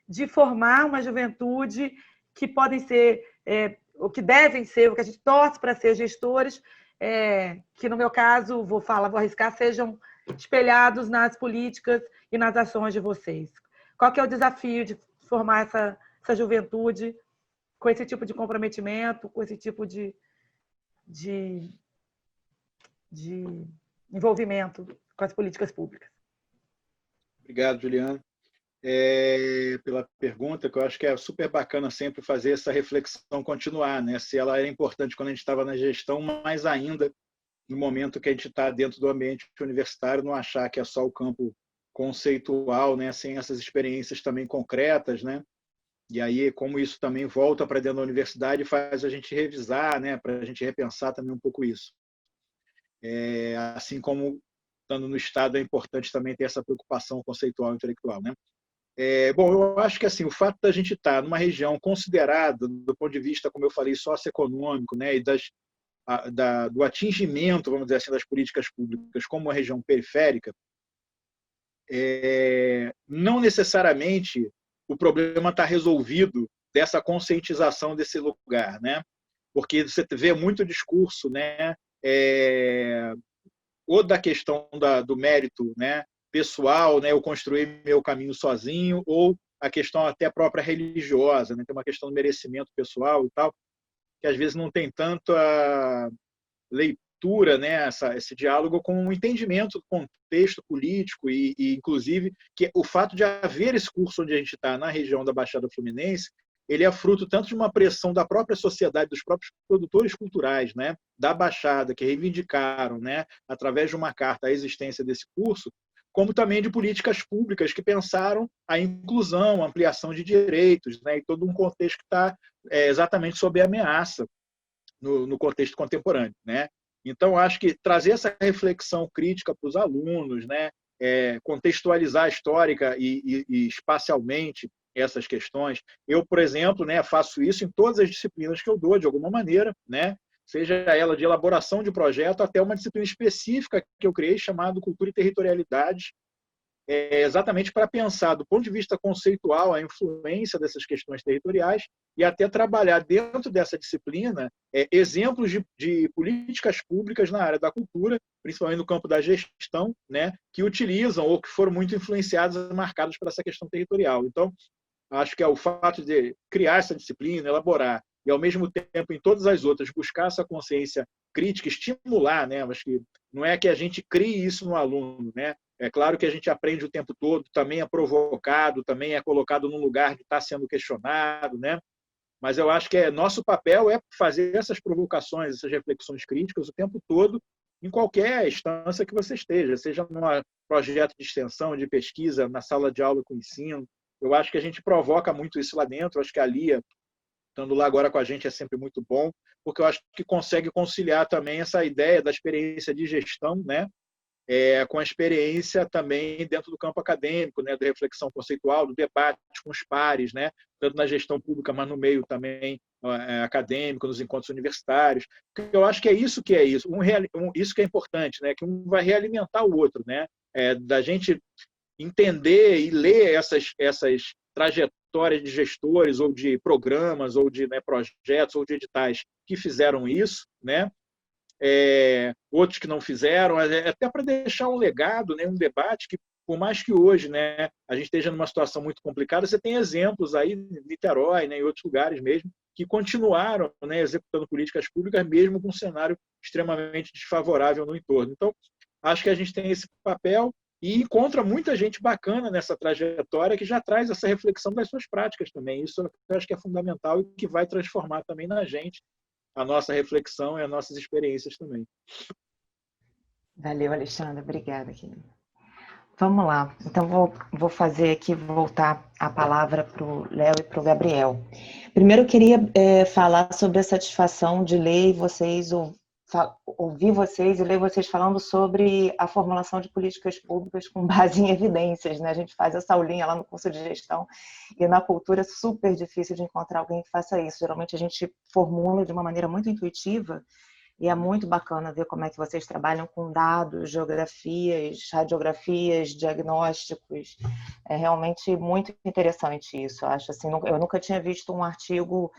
de formar uma juventude que podem ser, o que devem ser, o que a gente torce para ser gestores, que no meu caso, vou arriscar, sejam espelhados nas políticas e nas ações de vocês. Qual que é o desafio de formar essa juventude com esse tipo de comprometimento, com esse tipo de envolvimento com as políticas públicas? Obrigado, Juliana, pela pergunta, que eu acho que é super bacana sempre fazer essa reflexão continuar, né? Se ela é importante quando a gente estava na gestão, mais ainda no momento que a gente está dentro do ambiente universitário, não achar que é só o campo conceitual, né? Sem essas experiências também concretas, né? E aí, como isso também volta para dentro da universidade, faz a gente revisar, né? Para a gente repensar também um pouco isso. Assim como, estando no Estado, é importante também ter essa preocupação conceitual e intelectual, né? Bom, eu acho que assim, o fato da gente estar numa região considerada, do ponto de vista, como eu falei, socioeconômico, né? E do atingimento, vamos dizer assim, das políticas públicas como uma região periférica, não necessariamente o problema está resolvido dessa conscientização desse lugar, né? Porque você vê muito discurso, né? Ou da questão do mérito, né? Pessoal, né? Eu construir meu caminho sozinho, ou a questão até própria religiosa, né? Tem uma questão do merecimento pessoal e tal, que às vezes não tem tanto a leitura, né, esse diálogo com o entendimento do contexto político e inclusive, que o fato de haver esse curso onde a gente está, na região da Baixada Fluminense, ele é fruto tanto de uma pressão da própria sociedade, dos próprios produtores culturais, né, da Baixada, que reivindicaram, né, através de uma carta, a existência desse curso, como também de políticas públicas que pensaram a inclusão, a ampliação de direitos, né, e todo um contexto que está exatamente sob ameaça no contexto contemporâneo, né? Então, acho que trazer essa reflexão crítica para os alunos, né? Contextualizar histórica e espacialmente essas questões. Eu, por exemplo, né, faço isso em todas as disciplinas que eu dou, de alguma maneira, né? Seja ela de elaboração de projeto até uma disciplina específica que eu criei, chamada Cultura e Territorialidade, exatamente para pensar, do ponto de vista conceitual, a influência dessas questões territoriais e até trabalhar dentro dessa disciplina exemplos de políticas públicas na área da cultura, principalmente no campo da gestão, né, que utilizam ou que foram muito influenciadas e marcadas por essa questão territorial. Então, acho que o fato de criar essa disciplina, elaborar, e, ao mesmo tempo, em todas as outras, buscar essa consciência crítica, estimular, né? Acho que não é que a gente crie isso no aluno, né? É claro que a gente aprende o tempo todo, também é provocado, também é colocado num lugar que está sendo questionado, né? Mas eu acho que nosso papel é fazer essas provocações, essas reflexões críticas o tempo todo, em qualquer instância que você esteja, seja num projeto de extensão, de pesquisa, na sala de aula com ensino. Eu acho que a gente provoca muito isso lá dentro. Eu acho que a Lia, estando lá agora com a gente, é sempre muito bom, porque eu acho que consegue conciliar também essa ideia da experiência de gestão, né, com a experiência também dentro do campo acadêmico, né, da reflexão conceitual, do debate com os pares, né, tanto na gestão pública, mas no meio também acadêmico, nos encontros universitários. Eu acho que é isso, isso que é importante, né, que um vai realimentar o outro, né, da gente entender e ler essas trajetórias de gestores ou de programas ou de projetos ou de editais que fizeram isso, né? Outros que não fizeram, até para deixar um legado, né? Um debate que, por mais que hoje, né, a gente esteja numa situação muito complicada, você tem exemplos aí em Niterói, né, em outros lugares mesmo, que continuaram, né, executando políticas públicas, mesmo com um cenário extremamente desfavorável no entorno. Então, acho que a gente tem esse papel e encontra muita gente bacana nessa trajetória que já traz essa reflexão das suas práticas também. Isso eu acho que é fundamental e que vai transformar também na gente a nossa reflexão e as nossas experiências também. Valeu, Alexandre. Obrigada, querido. Vamos lá. Então, vou fazer aqui, voltar a palavra para o Léo e para o Gabriel. Primeiro, eu queria falar sobre a satisfação de ler vocês, ouvir vocês e ler vocês falando sobre a formulação de políticas públicas com base em evidências, né? A gente faz essa aulinha lá no curso de gestão e na cultura é super difícil de encontrar alguém que faça isso. Geralmente a gente formula de uma maneira muito intuitiva e é muito bacana ver como é que vocês trabalham com dados, geografias, radiografias, diagnósticos. É realmente muito interessante isso. Eu acho assim, eu nunca tinha visto um artigo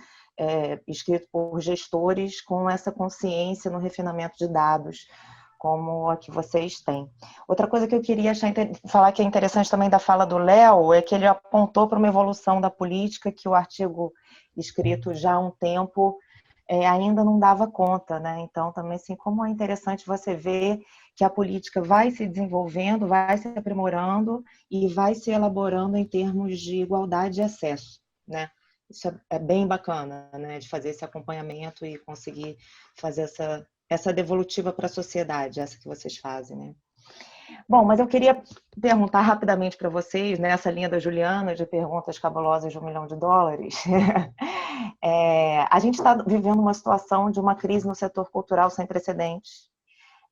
escrito por gestores com essa consciência no refinamento de dados, como a que vocês têm. Outra coisa que eu queria falar que é interessante também da fala do Léo é que ele apontou para uma evolução da política que o artigo escrito já há um tempo ainda não dava conta, né? Então, também, assim, como é interessante você ver que a política vai se desenvolvendo, vai se aprimorando e vai se elaborando em termos de igualdade de acesso, né? Isso é bem bacana, né? De fazer esse acompanhamento e conseguir fazer essa devolutiva para a sociedade, essa que vocês fazem, né? Bom, mas eu queria perguntar rapidamente para vocês, nessa linha da Juliana, de perguntas cabulosas de $1 milhão. A gente está vivendo uma situação de uma crise no setor cultural sem precedentes.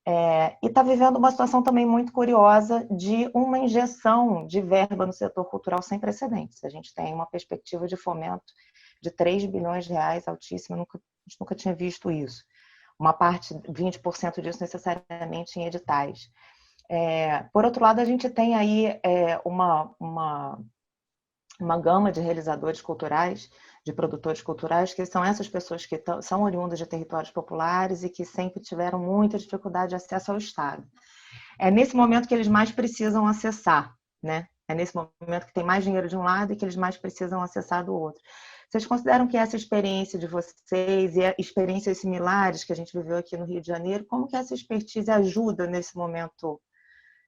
E está vivendo uma situação também muito curiosa de uma injeção de verba no setor cultural sem precedentes. A gente tem uma perspectiva de fomento de R$3 bilhões, altíssima, a gente nunca tinha visto isso. Uma parte, 20% disso necessariamente em editais. Por outro lado, a gente tem aí uma gama de realizadores culturais, de produtores culturais, que são essas pessoas que são oriundas de territórios populares e que sempre tiveram muita dificuldade de acesso ao Estado. É nesse momento que eles mais precisam acessar, né? É nesse momento que tem mais dinheiro de um lado e que eles mais precisam acessar do outro. Vocês consideram que essa experiência de vocês e experiências similares que a gente viveu aqui no Rio de Janeiro, como que essa expertise ajuda nesse momento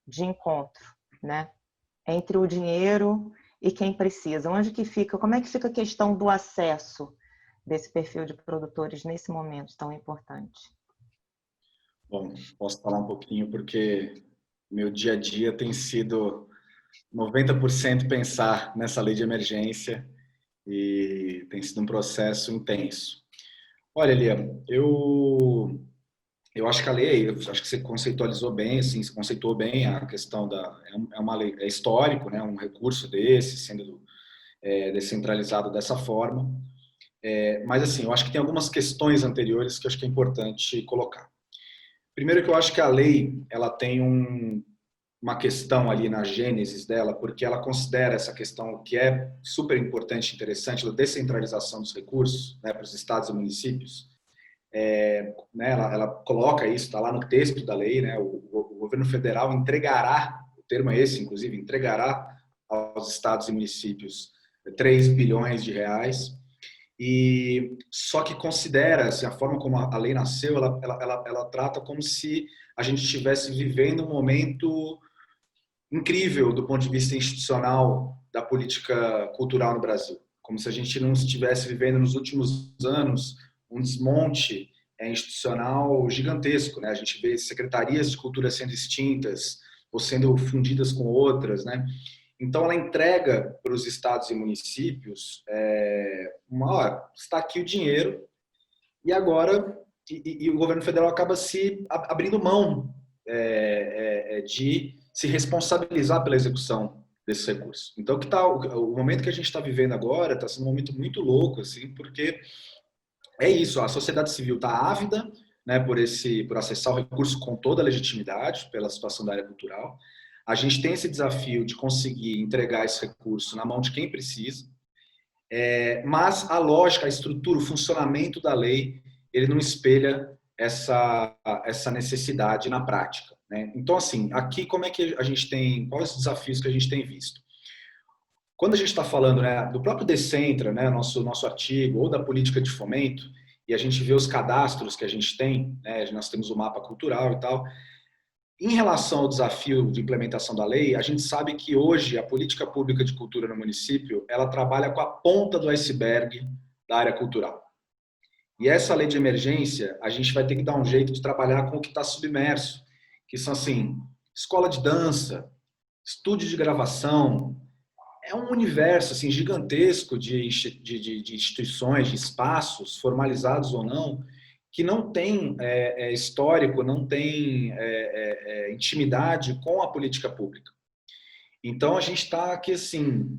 de encontro, né? Entre o dinheiro e quem precisa? Onde que fica? Como é que fica a questão do acesso desse perfil de produtores nesse momento tão importante? Bom, posso falar um pouquinho porque meu dia a dia tem sido 90% pensar nessa lei de emergência e tem sido um processo intenso. Olha, Lia, eu acho que a lei, acho que você conceitualizou bem, assim, você conceituou bem a questão é uma lei, é histórico, né, um recurso desse, sendo descentralizado dessa forma. Mas, assim, eu acho que tem algumas questões anteriores que eu acho que é importante colocar. Primeiro que eu acho que a lei, ela tem uma questão ali na gênesis dela, porque ela considera essa questão que é super importante e interessante, da descentralização dos recursos, né, para os estados e municípios. Né, ela coloca isso, está lá no texto da lei, né, o governo federal entregará, o termo é esse, inclusive, entregará aos estados e municípios R$3 bilhões, e só que considera, assim, a forma como a lei nasceu, ela trata como se a gente estivesse vivendo um momento incrível do ponto de vista institucional da política cultural no Brasil, como se a gente não estivesse vivendo nos últimos anos um desmonte institucional gigantesco, né? A gente vê secretarias de cultura sendo extintas ou sendo fundidas com outras, né? Então, ela entrega para os estados e municípios está aqui o dinheiro e agora e o governo federal acaba se abrindo mão de se responsabilizar pela execução desse recurso. Então, o momento que a gente está vivendo agora está sendo um momento muito louco, assim, porque é isso, a sociedade civil está ávida, né, por acessar o recurso com toda a legitimidade pela situação da área cultural. A gente tem esse desafio de conseguir entregar esse recurso na mão de quem precisa, mas a lógica, a estrutura, o funcionamento da lei, ele não espelha essa necessidade na prática, né? Então, assim, aqui como é que a gente tem, quais os desafios que a gente tem visto? quando a gente está falando, né, do próprio Decentra, né, nosso artigo, ou da política de fomento, e a gente vê os cadastros que a gente tem, né, nós temos o mapa cultural e tal, em relação ao desafio de implementação da lei, a gente sabe que hoje a política pública de cultura no município, ela trabalha com a ponta do iceberg da área cultural. E essa lei de emergência, a gente vai ter que dar um jeito de trabalhar com o que está submerso, que são, assim, escola de dança, estúdio de gravação. É um universo assim, gigantesco de instituições, de espaços, formalizados ou não, que não tem histórico, não tem intimidade com a política pública. Então, a gente está aqui, assim,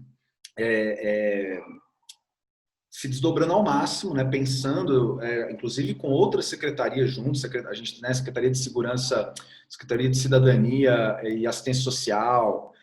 se desdobrando ao máximo, né, pensando, inclusive, com outras secretarias juntos, a gente, né, Secretaria de Segurança, Secretaria de Cidadania e Assistência Social,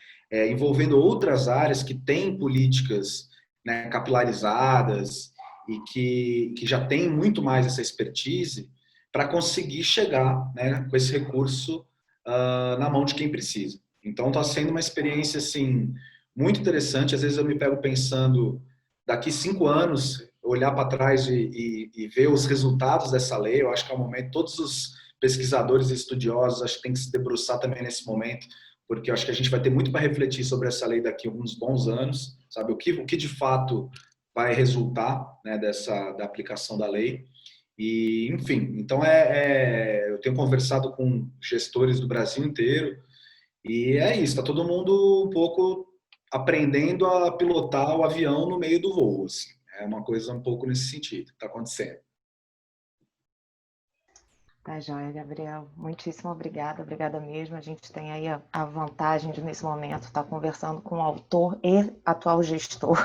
envolvendo outras áreas que têm políticas, né, capilarizadas e que já têm muito mais essa expertise para conseguir chegar, né, com esse recurso na mão de quem precisa. Então, está sendo uma experiência assim, muito interessante. Às vezes eu me pego pensando, daqui 5 anos, olhar para trás e ver os resultados dessa lei. Eu acho que é um momento, todos os pesquisadores e estudiosos acho que tem que se debruçar também nesse momento, porque eu acho que a gente vai ter muito para refletir sobre essa lei daqui a uns bons anos, sabe? O que de fato vai resultar, né, da aplicação da lei. E, enfim, então eu tenho conversado com gestores do Brasil inteiro e é isso, está todo mundo um pouco aprendendo a pilotar o avião no meio do voo. Assim. É uma coisa um pouco nesse sentido que está acontecendo. Tá joia, Gabriel. Muitíssimo obrigada, obrigada mesmo. A gente tem aí a vantagem de, nesse momento, estar conversando com o autor e atual gestor.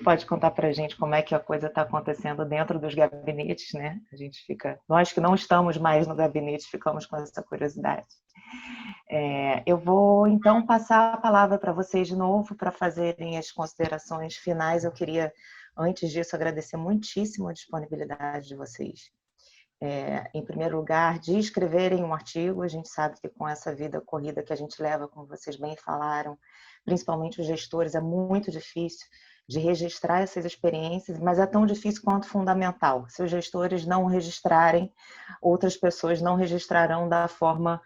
Pode contar para a gente como é que a coisa está acontecendo dentro dos gabinetes, né? A gente fica, nós que não estamos mais no gabinete, ficamos com essa curiosidade. Eu vou, então, passar a palavra para vocês de novo, para fazerem as considerações finais. Eu queria, antes disso, agradecer muitíssimo a disponibilidade de vocês. Em primeiro lugar, de escreverem um artigo. A gente sabe que com essa vida corrida que a gente leva, como vocês bem falaram, principalmente os gestores, é muito difícil de registrar essas experiências, mas é tão difícil quanto fundamental. Se os gestores não registrarem, outras pessoas não registrarão da forma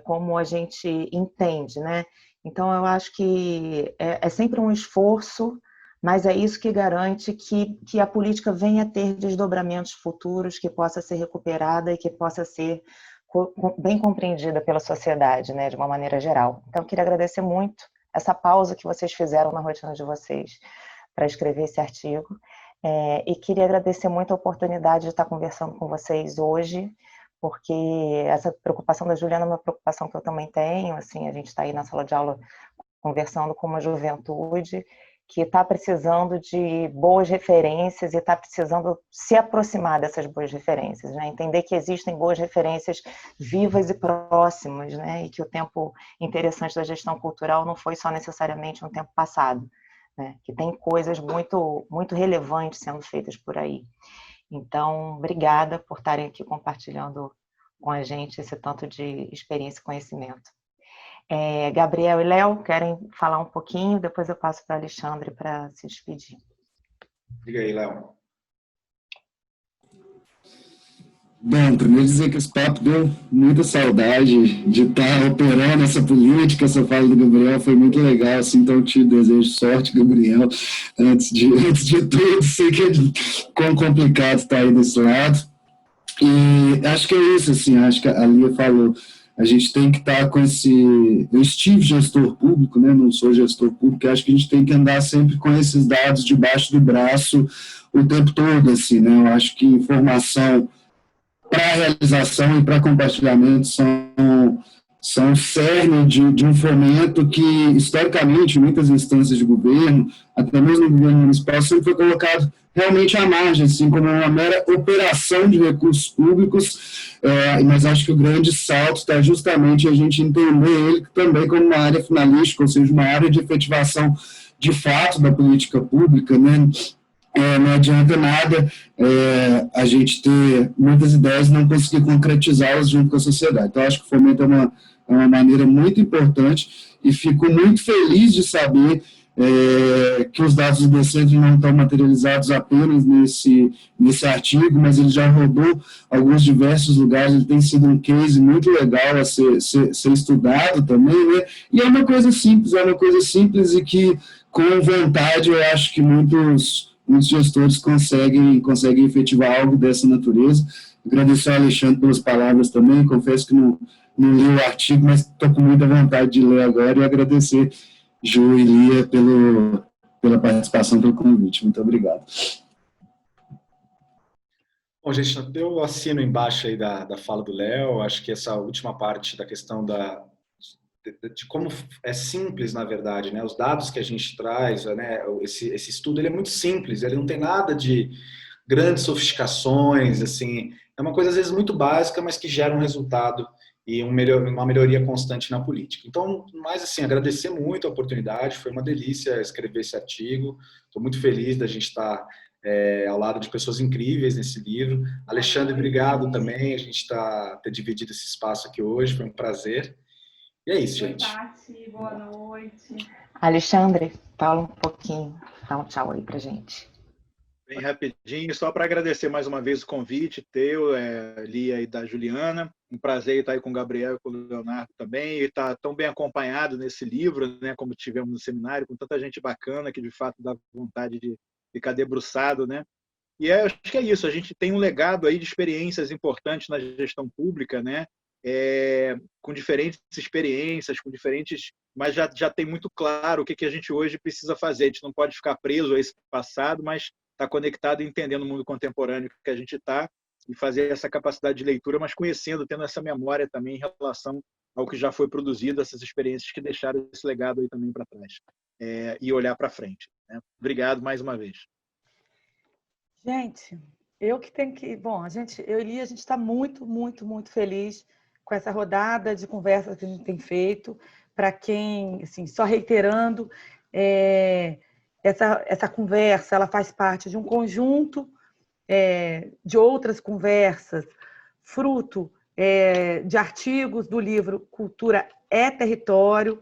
como a gente entende, né? Então, eu acho que é sempre um esforço, mas é isso que garante que a política venha a ter desdobramentos futuros, que possa ser recuperada e que possa ser bem compreendida pela sociedade, né, de uma maneira geral. Então, eu queria agradecer muito essa pausa que vocês fizeram na rotina de vocês para escrever esse artigo. E queria agradecer muito a oportunidade de estar conversando com vocês hoje, porque essa preocupação da Juliana é uma preocupação que eu também tenho. Assim, a gente está aí na sala de aula conversando com uma juventude que está precisando de boas referências e está precisando se aproximar dessas boas referências, né? Entender que existem boas referências vivas e próximas, né? E que o tempo interessante da gestão cultural não foi só necessariamente um tempo passado, né? Que tem coisas muito, muito relevantes sendo feitas por aí. Então, obrigada por estarem aqui compartilhando com a gente esse tanto de experiência e conhecimento. Gabriel e Léo, querem falar um pouquinho? Depois eu passo para o Alexandre para se despedir. Diga aí, Léo. Bom, primeiro dizer que esse papo deu muita saudade de estar operando essa política. Essa fala do Gabriel foi muito legal, assim, então te desejo sorte, Gabriel, antes de tudo. Sei que é quão complicado estar aí desse lado. E acho que é isso, assim, acho que a Lia falou, a gente tem que estar com esse... Eu estive gestor público, né, não sou gestor público, acho que a gente tem que andar sempre com esses dados debaixo do braço o tempo todo, assim, né, eu acho que informação para realização e para compartilhamento são cerne de um fomento que, historicamente, em muitas instâncias de governo, até mesmo no governo municipal, sempre foi colocado realmente à margem, assim, como uma mera operação de recursos públicos, mas acho que o grande salto está justamente a gente entender ele também como uma área finalística, ou seja, uma área de efetivação de fato da política pública, né? Não adianta nada a gente ter muitas ideias e não conseguir concretizá-las junto com a sociedade. Então, acho que o fomento é é uma maneira muito importante, e fico muito feliz de saber que os dados do Decentro não estão materializados apenas nesse artigo, mas ele já rodou alguns diversos lugares, ele tem sido um case muito legal a ser estudado também, né? E é uma coisa simples e que, com vontade, eu acho que muitos gestores conseguem efetivar algo dessa natureza. Agradecer ao Alexandre pelas palavras também, confesso que não li o artigo, mas estou com muita vontade de ler agora, e agradecer Ju e Lia pela participação, pelo convite. Muito obrigado. Bom, gente, eu assino embaixo aí da fala do Léo. Acho que essa última parte da questão de como é simples, na verdade, né? Os dados que a gente traz, né? Esse estudo, ele é muito simples, ele não tem nada de grandes sofisticações, assim, é uma coisa às vezes muito básica, mas que gera um resultado e uma melhoria constante na política. Então, mais assim, agradecer muito a oportunidade, foi uma delícia escrever esse artigo, estou muito feliz da gente estar ao lado de pessoas incríveis nesse livro. Alexandre, obrigado também, a gente ter dividido esse espaço aqui hoje, foi um prazer. E é isso, gente. Tati, boa noite. Alexandre, fala um pouquinho, dá um tchau aí pra gente. Bem rapidinho, só para agradecer mais uma vez o convite teu, Lia e da Juliana. Um prazer estar aí com o Gabriel e com o Leonardo também, e estar tão bem acompanhado nesse livro, né, como tivemos no seminário, com tanta gente bacana que de fato dá vontade de ficar debruçado, né? E acho que é isso, a gente tem um legado aí de experiências importantes na gestão pública, né? Com diferentes experiências, mas já tem muito claro o que a gente hoje precisa fazer. A gente não pode ficar preso a esse passado, mas está conectado e entendendo o mundo contemporâneo que a gente está, e fazer essa capacidade de leitura, mas conhecendo, tendo essa memória também em relação ao que já foi produzido, essas experiências que deixaram esse legado aí também para trás, e olhar para frente, né? Obrigado mais uma vez. Gente, eu que tenho que... Bom, eu e Lia, a gente está muito, muito, muito feliz com essa rodada de conversas que a gente tem feito. Para quem, assim, só reiterando, essa conversa, ela faz parte de um conjunto de outras conversas, fruto de artigos do livro Cultura é Território,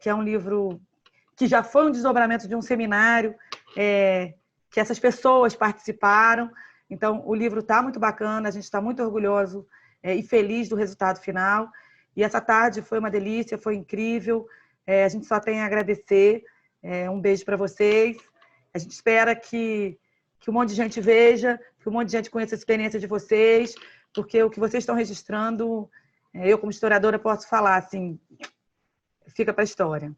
que é um livro que já foi um desdobramento de um seminário que essas pessoas participaram. Então, o livro está muito bacana, a gente está muito orgulhoso e feliz do resultado final. E essa tarde foi uma delícia, foi incrível. A gente só tem a agradecer. Um beijo para vocês. A gente espera que um monte de gente veja, que um monte de gente conheça a experiência de vocês, porque o que vocês estão registrando, eu, como historiadora, posso falar, assim, fica para a história.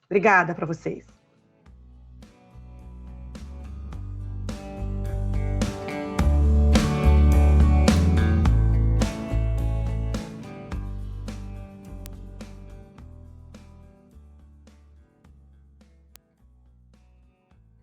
Obrigada para vocês.